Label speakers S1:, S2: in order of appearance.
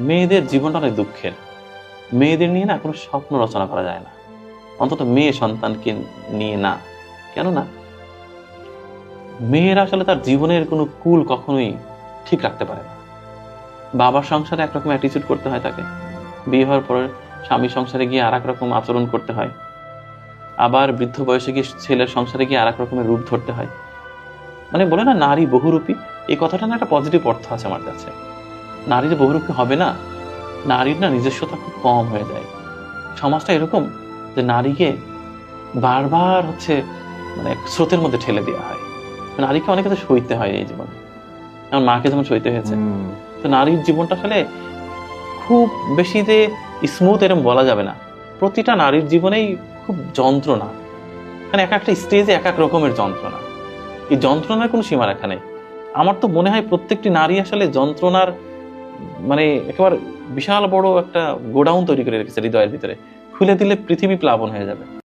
S1: মেয়েদের জীবনটা অনেক দুঃখের। মেয়েদের নিয়ে না কোনো স্বপ্ন রচনা করা যায় না, অন্তত মেয়ে সন্তানকে নিয়ে না। কেননা মেয়েরা আসলে তার জীবনের কোনো কুল কখনোই ঠিক রাখতে পারে না। বাবার সংসারে একরকম অ্যাটিচিউড করতে হয় তাকে, বিয়ে হওয়ার পরে স্বামী সংসারে গিয়ে আর এক রকম আচরণ করতে হয়, আবার বৃদ্ধ বয়সে গিয়ে ছেলের সংসারে গিয়ে আর এক রকমের রূপ ধরতে হয়। মানে বলে না নারী বহুরূপী, এই কথাটা না একটা পজিটিভ অর্থ আছে আমার কাছে। নারী যে বহুরূপী হবে না, নারীর না নিজস্বতা খুব কম হয়ে যায়। সমাজটা এরকম যে নারীকে বারবার মানে স্রোতের মধ্যে ঠেলে দেওয়া হয়। নারীকে অনেক কিছু সইতে হয় এই জীবনে, আমার মাকে যেমন সইতে হয়েছে। তো নারীর জীবনটা আসলে খুব বেশি যে স্মুথ এরকম বলা যাবে না। প্রতিটা নারীর জীবনেই খুব যন্ত্রণা, মানে এক একটা স্টেজে এক এক রকমের যন্ত্রণা। এই যন্ত্রণার কোনো সীমারেখা নেই। আমার তো মনে হয় প্রত্যেকটি নারী আসলে যন্ত্রণার মানে একেবারে বিশাল বড় একটা গোডাউন তৈরি করে রেখেছে হৃদয়ের ভিতরে। খুলে দিলে পৃথিবী প্লাবন হয়ে যাবে।